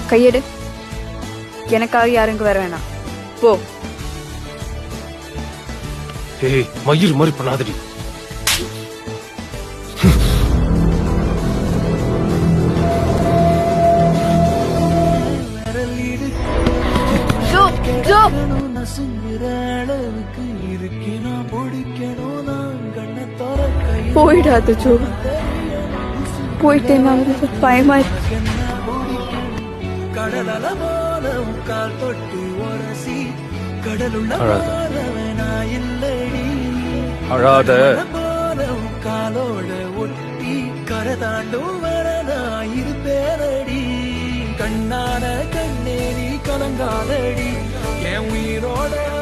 கையெடு. எனக்காக யாருங்க வர வேணாம். போ. ஏய், மயில் மாதிரி பண்ணாதடி. போயிடாத ஜோ. போயிட்டேன்னா பயமா இருக்கு. அழாத. காலோட ஒட்டி கரதாண்டும் வரனாயிரு பேரடி. கண்ணான கண்ணேரி கலங்காதடி என் உயிரோட